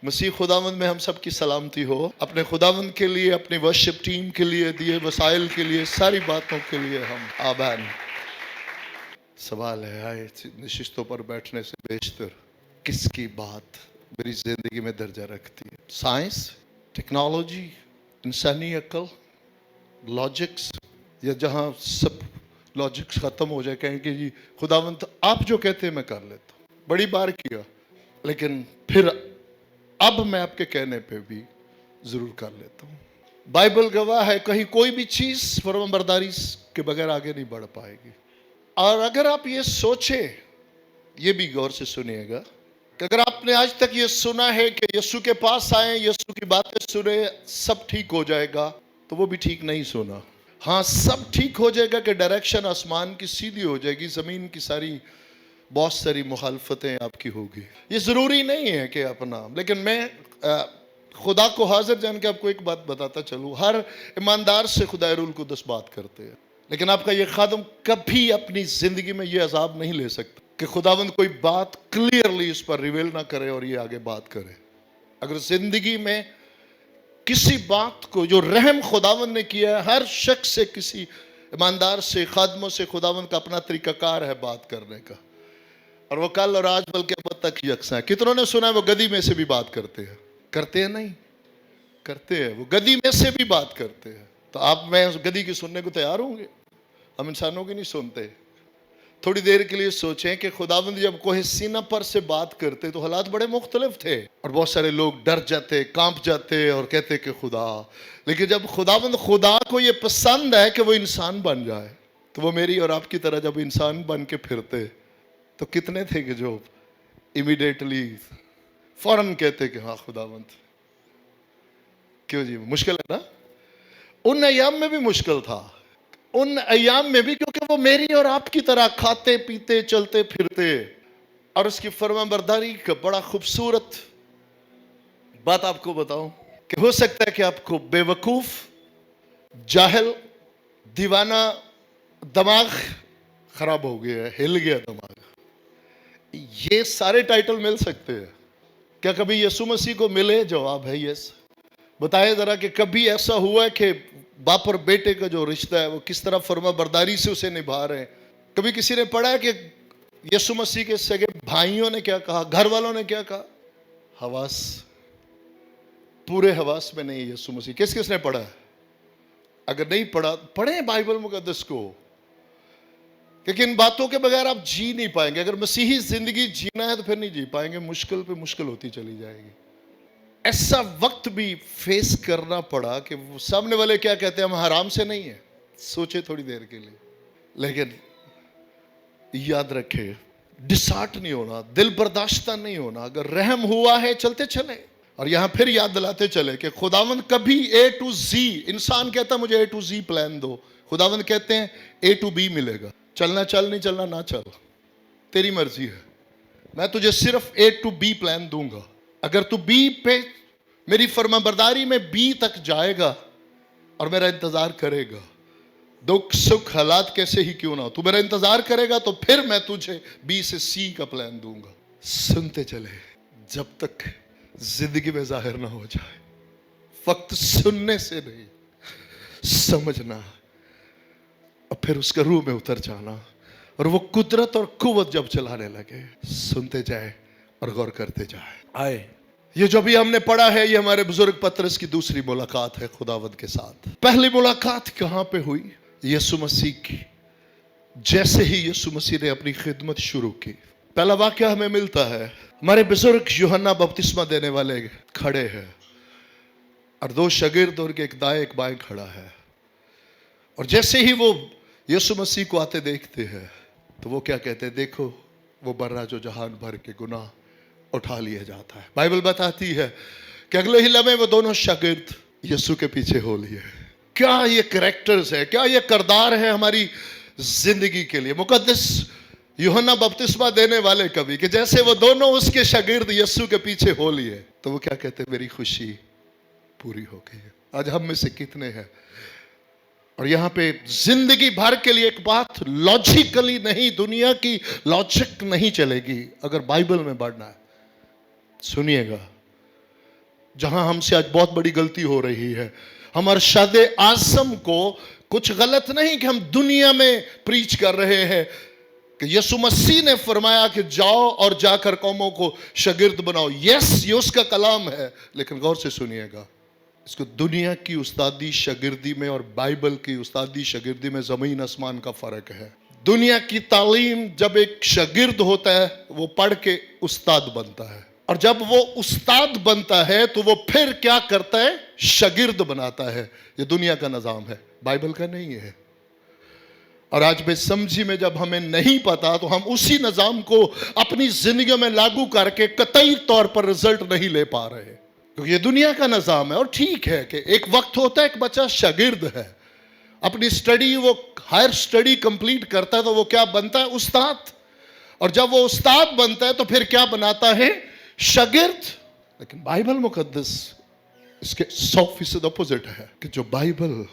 मसीह खुदावंद में हम सब की सलामती हो। अपने खुदावंद के लिए, अपनी वर्शिप टीम के लिए, दिए वसाइल के लिए, सारी बातों के लिए हम आभार। सवाल है, आए नशिस्तों पर बैठने से बेशतर किसकी बात मेरी जिंदगी में दर्जा रखती है? साइंस, टेक्नोलॉजी, इंसानी अक्ल, लॉजिक्स, या जहां सब लॉजिक्स खत्म हो जाए, कहें कि जी खुदावंद आप जो कहते हैं मैं कर लेता हूं, बड़ी बार किया, लेकिन फिर अब मैं आपके कहने पे भी जरूर कर लेता हूं। बाइबल गवाह है, कहीं कोई भी चीज फर्माबरदारी के बगैर आगे नहीं बढ़ पाएगी। और अगर आप ये सोचे, ये भी गौर से सुनिएगा कि अगर आपने आज तक ये सुना है कि यीशु के पास आए, यीशु की बातें सुने, सब ठीक हो जाएगा, तो वो भी ठीक नहीं सुना। हाँ, सब ठीक हो जाएगा कि डायरेक्शन आसमान की सीधी हो जाएगी, जमीन की सारी बहुत सारी मुखालफतें आपकी होगी। ये जरूरी नहीं है कि अपना, लेकिन मैं खुदा को हाजिर जान के आपको एक बात बताता चलूं, हर ईमानदार से खुदा रूल कुद्दस बात करते हैं, लेकिन आपका ये खादम कभी अपनी जिंदगी में ये अजाब नहीं ले सकता कि खुदावंद कोई बात क्लियरली इस पर रिवील ना करे और ये आगे बात करे। अगर जिंदगी में किसी बात को जो रहम खुदावंद ने किया है, हर शख्स से, किसी ईमानदार से, खादमों से खुदावंद का अपना तरीकाकार है बात करने का, और वो कल और आज बल्कि अब तक यकसा है। कितनों ने सुना है वो गधी में से भी बात करते हैं? करते हैं? नहीं करते हैं। वो गधी में से भी बात करते हैं। तो आप, मैं उस गधी की सुनने को तैयार होंगे? हम इंसानों की नहीं सुनते। थोड़ी देर के लिए सोचें कि खुदावंद जब कोहे सीना पर से बात करते तो हालात बड़े मुख्तलिफ थे, और बहुत सारे लोग डर जाते, कांप जाते और कहते कि खुदा। लेकिन जब खुदावंद, खुदा को ये पसंद है कि वो इंसान बन जाए, तो वो मेरी और आपकी तरह जब इंसान बन के फिरते, तो कितने थे कि जो इमीडिएटली फौरन कहते कि हाँ खुदावंद। क्यों जी, मुश्किल है ना? उन अयाम में भी मुश्किल था, उन अयाम में भी, क्योंकि वो मेरी और आपकी तरह खाते पीते चलते फिरते। और उसकी फरमाबरदारी का बड़ा खूबसूरत बात आपको बताऊं कि हो सकता है कि आपको बेवकूफ, जाहिल, दीवाना, दिमाग खराब हो गया है, हिल गया दिमाग, ये सारे टाइटल मिल सकते हैं। क्या कभी यीशु मसीह को मिले? जवाब है यस। बताएं जरा कि कभी ऐसा हुआ है कि बाप और बेटे का जो रिश्ता है वो किस तरह फर्माबरदारी से उसे निभा रहे हैं? कभी किसी ने पढ़ा है कि यीशु मसीह के सगे भाइयों ने क्या कहा, घर वालों ने क्या कहा? हवास, पूरे हवास में नहीं यीशु मसीह। किस किसने पढ़ा है? अगर नहीं पढ़ा, पढ़े बाइबल मुकद्दस को, क्योंकि इन बातों के बगैर आप जी नहीं पाएंगे। अगर मसीही जिंदगी जीना है तो फिर नहीं जी पाएंगे, मुश्किल पे मुश्किल होती चली जाएगी। ऐसा वक्त भी फेस करना पड़ा कि वो सामने वाले क्या कहते हैं, हम हराम से नहीं है। सोचे थोड़ी देर के लिए, लेकिन याद रखे, डिसार्ट नहीं होना, दिल बर्दाश्ता नहीं होना। अगर रहम हुआ है, चलते चले। और यहां फिर याद दिलाते चले कि खुदावंद कभी A to Z, इंसान कहता मुझे A to Z प्लान दो, खुदावंद कहते हैं A to B मिलेगा। चलना चल, नहीं चलना ना चल, तेरी मर्जी है, मैं तुझे सिर्फ A to B प्लान दूंगा। अगर तू B पे, मेरी फरमाबरदारी में B तक जाएगा और मेरा इंतजार करेगा, दुख सुख हालात कैसे ही क्यों ना हो, तू मेरा इंतजार करेगा, तो फिर मैं तुझे B से C का प्लान दूंगा। सुनते चले जब तक जिंदगी में जाहिर ना हो जाए। फक्त सुनने से नहीं, समझना, और फिर उसके रूह में उतर जाना, और वो कुदरत और कुव्वत जब चलाने लगे, सुनते जाए और गौर करते जाए। आए, ये जो भी हमने पढ़ा है, ये हमारे बुजुर्ग पतरस की दूसरी मुलाकात है खुदावंद के साथ। पहली मुलाकात कहां पे हुई? यीशु मसीह की। जैसे ही यीशु मसीह ने अपनी खिदमत शुरू की, पहला वाक्य हमें मिलता है, हमारे बुजुर्ग यूहन्ना बपतिस्मा देने वाले खड़े हैं, और दो शागिर्द और एक दाएं एक बाएं खड़ा है। और जैसे ही वो यीशु मसीह को आते देखते हैं, तो वो क्या कहते हैं? देखो वो बर्रा जो जहान भर के गुनाह उठा लिया जाता है। बाइबल बताती है कि अगले ही लम्हे वो दोनों शागिर्द यीशु के पीछे हो लिए। क्या ये कैरेक्टर्स है, क्या ये किरदार है हमारी जिंदगी के लिए। मुकद्दस यूहन्ना बपतिस्मा देने वाले कवि कि जैसे वो दोनों उसके शागिर्द यीशु के पीछे हो लिए, तो वो क्या कहते हैं? मेरी खुशी पूरी हो गई है। आज हम में से कितने हैं? और यहां पे जिंदगी भर के लिए एक बात लॉजिकली नहीं, दुनिया की लॉजिक नहीं चलेगी अगर बाइबल में बढ़ना है। सुनिएगा, जहां हमसे आज बहुत बड़ी गलती हो रही है। हम अरशद आज़म को कुछ गलत नहीं कि हम दुनिया में प्रीच कर रहे हैं कि यीशु मसीह ने फरमाया कि जाओ और जाकर कौमों को शागिर्द बनाओ। यस, ये उसका कलाम है, लेकिन गौर से सुनिएगा, इसको दुनिया की उस्तादी शागिर्दी में और बाइबल की उस्तादी शागिर्दी में जमीन आसमान का फर्क है। दुनिया की तालीम, जब एक शागिर्द होता है वो पढ़ के उस्ताद बनता है, और जब वो उस्ताद बनता है तो वो फिर क्या करता है, शागिर्द बनाता है। ये दुनिया का निजाम है, बाइबल का नहीं है। और आज बेसमझी में जब हमें नहीं पता तो हम उसी निजाम को अपनी जिंदगी में लागू करके कतई तौर पर रिजल्ट नहीं ले पा रहे, क्योंकि ये दुनिया का निजाम है। और ठीक है कि एक वक्त होता है एक बच्चा शागिर्द है, अपनी स्टडी, वो हायर स्टडी कंप्लीट करता है तो वो क्या बनता है, उस्ताद। और जब वो उस्ताद बनता है तो फिर क्या बनाता है, शागिर्द। लेकिन बाइबल मुकद्दस इसके 100% अपोजिट है कि जो बाइबल,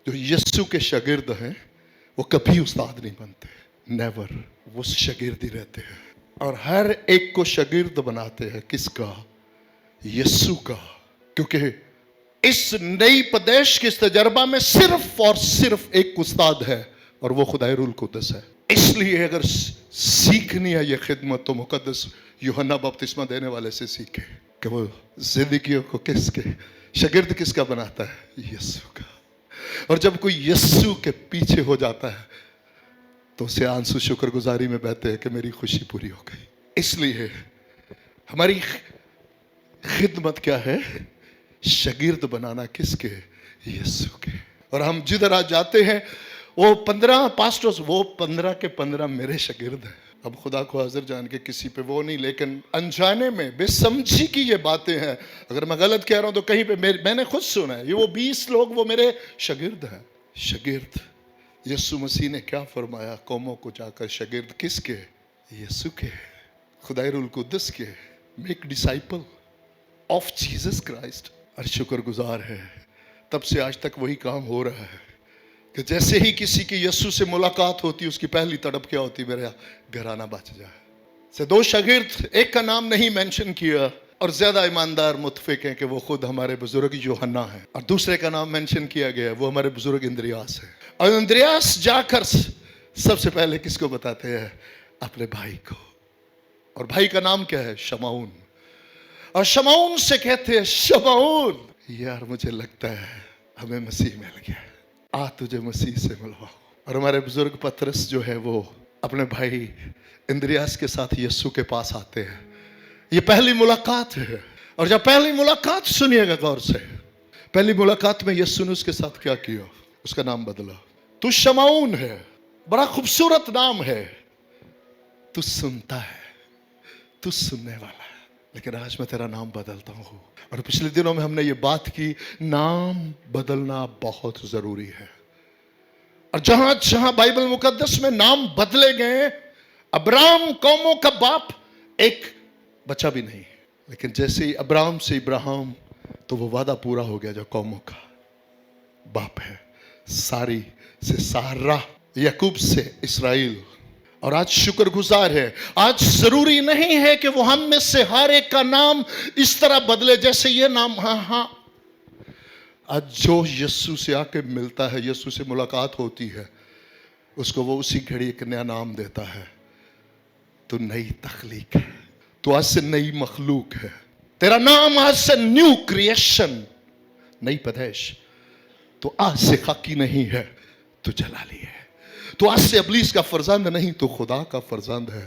जो यीशु के शागिर्द हैं वो कभी उस्ताद नहीं बनते, नेवर, वो शागिर्द ही रहते हैं। और हर एक को शागिर्द बनाते हैं, किसका, यीशु का। क्योंकि इस नई प्रदेश के इस तजर्बा में सिर्फ और सिर्फ एक उस्ताद है और वो खुदाए रूल कुद्दस है। इसलिए अगर सीखनी है ये खिदमत तो मुकद्दस यूहन्ना बपतिस्मा देने वाले से सीखे कि वो जिंदगियों को किसके शागिर्द किसका बनाता है, यीशु का। और जब कोई यीशु के पीछे हो जाता है तो उसे आंसू शुक्रगुजारी में बहते हैं कि मेरी खुशी पूरी हो गई। इसलिए हमारी खिदमत क्या है, शागिर्द बनाना किसके, यीशु के। और हम जिधर आज जाते हैं वो 15 पास्टर्स, वो 15 के 15 मेरे शागिर्द हैं। अब खुदा को हाजिर जान के किसी पे वो नहीं, लेकिन अनजाने में बेसमझी की ये बातें हैं। अगर मैं गलत कह रहा हूं तो कहीं पे मैंने खुद सुना है, ये वो 20 लोग वो मेरे शागिर्द हैं। शागिर्द, यीशु मसीह ने क्या फरमाया, कौमों को जाकर शागिर्द किसके, यीशु के, खुदाए रूल कुद्दस के, make disciple of Jesus Christ. और शुक्रगुजार है तब से आज तक वही काम हो रहा है कि जैसे ही किसी की यीशु से मुलाकात होती उसकी पहली तड़प क्या होती, मेरा घराना बच जाए। से 2 शागिर्द, एक का नाम नहीं मेंशन किया और ज्यादा ईमानदार मुतफिक हैं कि वो खुद हमारे बुजुर्ग यूहन्ना है, और दूसरे का नाम मेंशन किया गया वो हमारे बुजुर्ग इंद्रियास है। और इंद्रियास जाकर सबसे पहले किसको बताते हैं, अपने भाई को। और भाई का नाम क्या है, शमाउन। और शमाउन से कहते हैं, शमाउन यार मुझे लगता है हमें मसीह मिल गया, आ तुझे मसीह से मिलवाओ। और हमारे बुजुर्ग पतरस जो है वो अपने भाई इंद्रियास के साथ यीशु के पास आते हैं। ये पहली मुलाकात है। और जब पहली मुलाकात, सुनिएगा गौर से, पहली मुलाकात में यीशु ने उसके साथ क्या किया, उसका नाम बदला। तू शमाउन है, बड़ा खूबसूरत नाम है, तू सुनता है, तू सुनने वाला है, लेकिन आज मैं तेरा नाम बदलता हूं। और पिछले दिनों में हमने ये बात की, नाम बदलना बहुत जरूरी है। और जहां जहां बाइबल मुकद्दस में नाम बदले गए, अब्राहम कौमों का बाप, एक बच्चा भी नहीं, लेकिन जैसे ही अब्राहम से इब्राहिम, तो वो वादा पूरा हो गया जो कौमों का बाप है। सारी से सारा, याकूब से इसराइल। और आज शुक्रगुजार है, आज जरूरी नहीं है कि वो हम में से हर एक का नाम इस तरह बदले जैसे ये नाम। हाँ, आज जो यीशु से आके मिलता है, यीशु से मुलाकात होती है, उसको वो उसी घड़ी एक नया नाम देता है, तो नई तख्लीक है, तो आज से नई मखलूक है, तेरा नाम आज से न्यू क्रिएशन, नई पैदाइश। तो आज से खाकी नहीं है, तो जलाली है। तो आज से इब्लीस का फर्जंद नहीं, तो खुदा का फर्जंद है।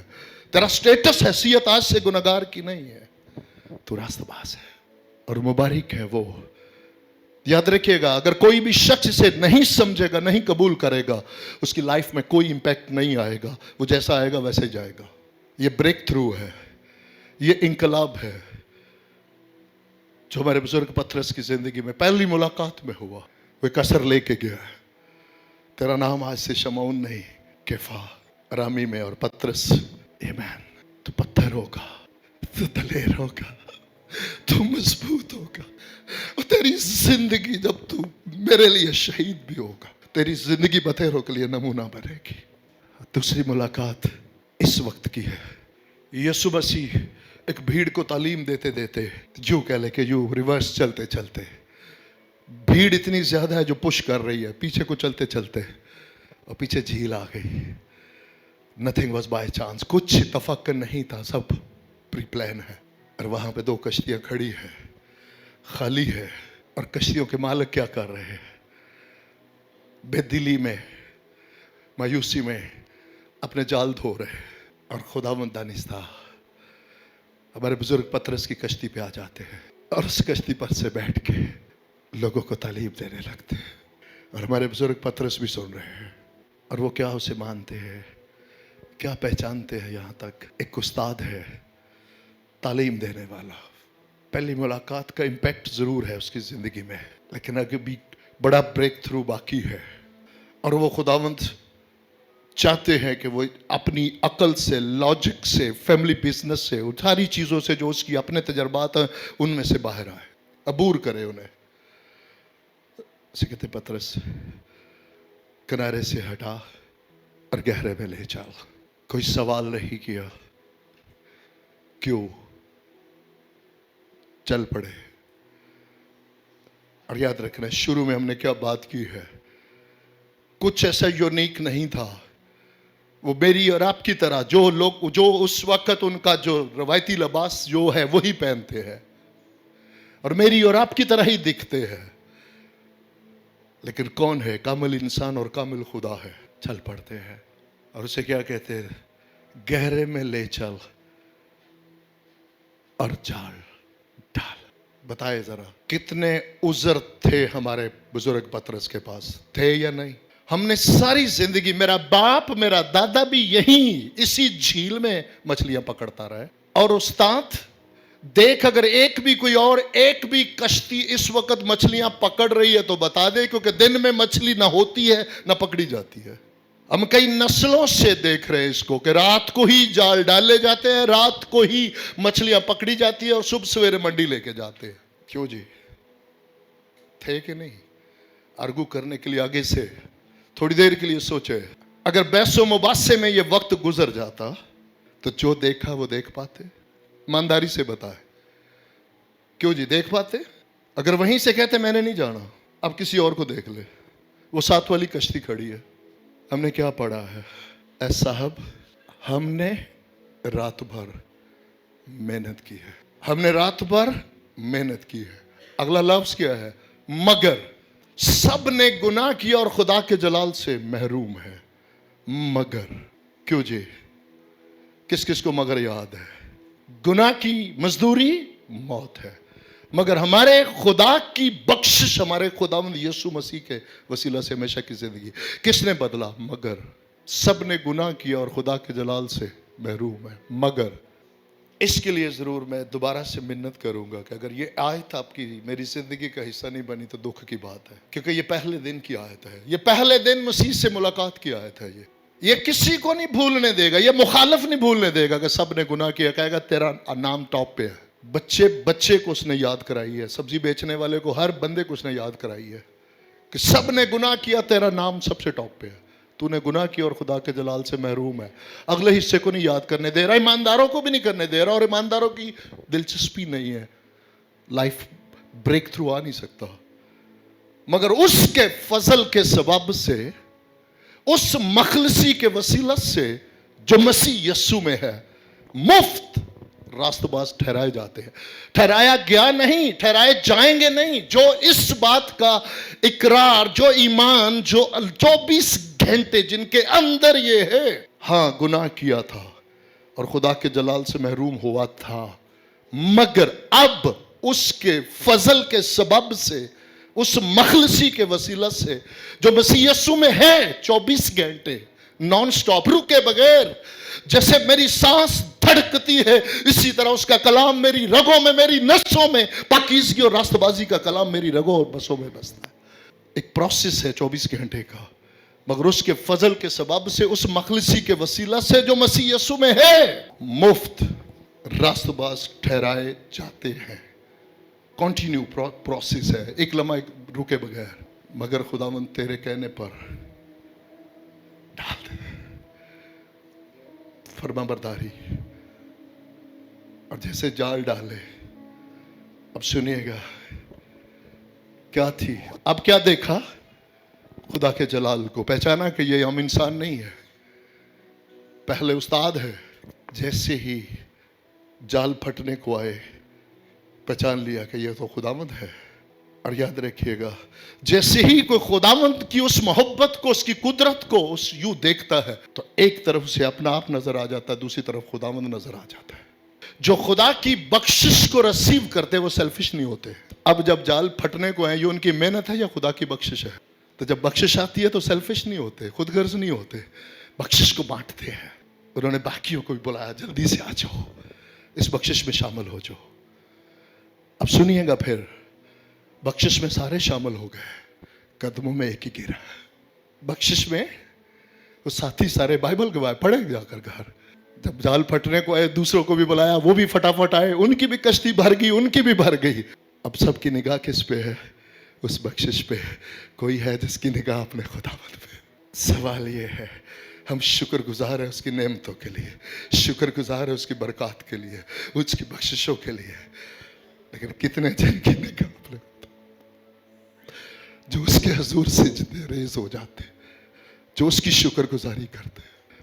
तेरा स्टेटस हैसियत आज से गुनहगार की नहीं है, तो रास्तबाज है। और मुबारक है वो। याद रखिएगा, अगर कोई भी शख्स इसे नहीं समझेगा, नहीं कबूल करेगा, उसकी लाइफ में कोई इंपैक्ट नहीं आएगा, वो जैसा आएगा वैसे ही जाएगा। ये ब्रेक थ्रू है, ये इंकलाब है जो हमारे बुजुर्ग पतरस की जिंदगी में पहली मुलाकात में हुआ। वो एक असर लेके गया है, तेरा नाम आज से शमौन नहीं, केफा, रामी में और पतरस, आमीन। तो पत्थर होगा, तो दलेर होगा, तो मजबूत होगा। और तेरी जिंदगी, जब तू मेरे लिए शहीद भी होगा, तेरी जिंदगी बतेरों के लिए नमूना बनेगी। दूसरी मुलाकात इस वक्त की है। यीशु मसीह एक भीड़ को तालीम देते देते यूं कह ले कि यूं रिवर्स चलते चलते भीड़ इतनी ज्यादा है जो पुश कर रही है पीछे को चलते चलते, और पीछे झील आ गई। नथिंग वॉज बाय चांस, कुछ इत्तफाक नहीं था, सब प्री प्लान है। और वहां पे दो कश्तियां खड़ी है, खाली है, और कश्तियों के मालिक क्या कर रहे हैं? बेदिली में, मायूसी में अपने जाल धो रहे हैं। और खुदावंद दानिस्ता हमारे बुजुर्ग पतरस की कश्ती पे आ जाते हैं और उस कश्ती पर से बैठ के लोगों को तालीम देने लगते हैं। और हमारे बुजुर्ग पतरस भी सुन रहे हैं, और वो क्या उसे मानते हैं, क्या पहचानते हैं। यहाँ तक एक उस्ताद है, तालीम देने वाला। पहली मुलाकात का इम्पैक्ट जरूर है उसकी जिंदगी में, लेकिन आगे भी बड़ा ब्रेक थ्रू बाकी है। और वो खुदावंद चाहते हैं कि वो अपनी अकल से, लॉजिक से, फैमिली बिजनेस से, उन सारी चीजों से जो उसकी अपने तजर्बात हैं उनमें से बाहर आए, अबूर करे उन्हें। कहते पतरस किनारे से हटा और गहरे में ले चल। कोई सवाल नहीं किया, क्यों? चल पड़े। और याद रखना, शुरू में हमने क्या बात की है, कुछ ऐसा यूनिक नहीं था। वो मेरी और आपकी तरह जो लोग, जो उस वक्त उनका जो रवायती लिबास जो है वही पहनते हैं, और मेरी और आपकी तरह ही दिखते हैं। लेकिन कौन है? कामिल इंसान और कामिल खुदा है। चल पड़ते हैं और उसे क्या कहते हैं? गहरे में ले चल और जाल डाल। बताए जरा, कितने उज़र थे हमारे बुजुर्ग पतरस के पास, थे या नहीं? हमने सारी जिंदगी, मेरा बाप मेरा दादा भी यहीं इसी झील में मछलियां पकड़ता रहा है। और उस्ताद देख, अगर एक भी कोई और एक भी कश्ती इस वक्त मछलियां पकड़ रही है तो बता दे, क्योंकि दिन में मछली ना होती है ना पकड़ी जाती है। हम कई नस्लों से देख रहे हैं इसको कि रात को ही जाल डाले जाते हैं, रात को ही मछलियां पकड़ी जाती है और सुबह सवेरे मंडी लेके जाते हैं। क्यों जी? थे कि नहीं? आर्गू करने के लिए आगे से थोड़ी देर के लिए सोचे, अगर बहसो मुबासे में ये वक्त गुजर जाता तो जो देखा वो देख पाते? ईमानदारी से बताए, क्यों जी देख पाते? अगर वहीं से कहते मैंने नहीं जाना, अब किसी और को देख ले, वो साथ वाली कश्ती खड़ी है। हमने क्या पढ़ा है? ऐ साहब, हमने रात भर मेहनत की है, हमने रात भर मेहनत की है। अगला लफ्ज क्या है? मगर सब ने गुनाह किया और खुदा के जलाल से महरूम है। मगर, क्यों जी? किस किस को मगर याद है? गुनाह की मजदूरी मौत है, मगर हमारे खुदा की बख्शिश, हमारे खुदावंद यीशु मसीह के वसीला से हमेशा की जिंदगी किसने बदला? मगर सब ने गुनाह किया और खुदा के जलाल से महरूम है। मगर इसके लिए जरूर मैं दोबारा से मिन्नत करूंगा कि अगर ये आयत आपकी मेरी जिंदगी का हिस्सा नहीं बनी तो दुख की बात है, क्योंकि ये पहले दिन की आयत है, ये पहले दिन मसीह से मुलाकात की आयत है। ये किसी को नहीं भूलने देगा, ये मुखालिफ नहीं भूलने देगा कि सब ने गुनाह किया। कहेगा तेरा नाम टॉप पे है। बच्चे बच्चे को उसने याद कराई है, सब्जी बेचने वाले को, हर बंदे को उसने याद कराई है कि सब ने गुनाह किया, तेरा नाम सबसे टॉप पे है। तूने गुनाह किया और खुदा के जलाल से महरूम है। अगले हिस्से को नहीं याद करने दे रहा, ईमानदारों को भी नहीं करने दे रहा, और ईमानदारों की दिलचस्पी नहीं है, लाइफ ब्रेक थ्रू आ नहीं सकता। मगर उसके फजल के सबब से, उस मखलसी के वसीला से जो मसीह यस्सु में है, मुफ्त रास्तबाज ठहराए जाते हैं। ठहराया गया नहीं, ठहराए जाएंगे नहीं। जो इस बात का इकरार, जो ईमान, जो 24 घंटे जिनके अंदर ये है, हां गुनाह किया था और खुदा के जलाल से महरूम हुआ था, मगर अब उसके फजल के सबब से, उस मखलसी के वसीला से जो मसीह यीशु में है, 24 घंटे नॉन स्टॉप, रुके बगैर, जैसे मेरी सांस धड़कती है इसी तरह उसका कलाम मेरी रगों में, मेरी नसों में, पाकीज़गी और रास्तबाजी का कलाम मेरी रगों और बसों में बसता है। एक प्रोसेस है 24 घंटे का, मगर उसके फजल के सबब से, उस मखलसी के वसीला से जो मसीह यीशु में है, मुफ्त रास्तबाज ठहराए जाते हैं। कंटिन्यू प्रोसेस है, एक लम्हा रुके बगैर। मगर खुदावंद तेरे कहने पर डाल दे, फरमाबरदारी, और जैसे जाल डाले। अब सुनिएगा क्या थी, अब क्या देखा, खुदा के जलाल को पहचाना कि ये हम इंसान नहीं है, पहले उस्ताद है। जैसे ही जाल फटने को आए पहचान लिया कि ये तो खुदावंद है। और याद रखिएगा, जैसे ही कोई खुदावंद की उस मोहब्बत को, उसकी कुदरत को उस यूं देखता है तो एक तरफ से अपना आप नजर आ जाता है, दूसरी तरफ खुदावंद नजर आ जाता है। जो खुदा की बख्शिश को रिसीव करते वो सेल्फिश नहीं होते। अब जब जाल फटने को है, ये उनकी मेहनत है या खुदा की बख्शिश है? तो जब बख्शिश आती है तो सेल्फिश नहीं होते, खुदगर्ज नहीं होते, बख्शिश को बांटते हैं। उन्होंने बाकियों को भी बुलाया, जल्दी से आ जाओ, इस बख्शिश में शामिल हो जाओ। अब सुनिएगा, फिर बख्शिश में सारे शामिल हो गए, कदमों में एक ही गिरा। बख्शिश में वो साथी सारे बाइबल गवाए, पढ़े जाकर घर। जब जाल फटने को आए, दूसरों को भी बुलाया, वो भी फटाफट आए, उनकी भी कश्ती भर गई, उनकी भी भर गई। अब सबकी निगाह किस पे है? उस बख्शिश पे। कोई है जिसकी निगाह अपने खुदावंद पे। सवाल ये है, हम शुक्रगुजार है उसकी नेमतों के लिए, शुक्रगुजार है उसकी बरकत के लिए, उसकी बख्शिशों के लिए, लेकिन कितने जन की निगाह अपने जो उसके हजूर से जितने रेज हो जाते, जो उसकी शुक्रगुजारी करते।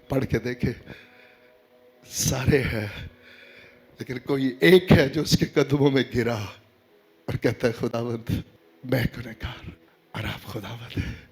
पढ़ के देखे, सारे हैं, लेकिन कोई एक है जो उसके कदमों में गिरा और कहता है खुदावंद मैं गुनहगार और आप खुदावंद है।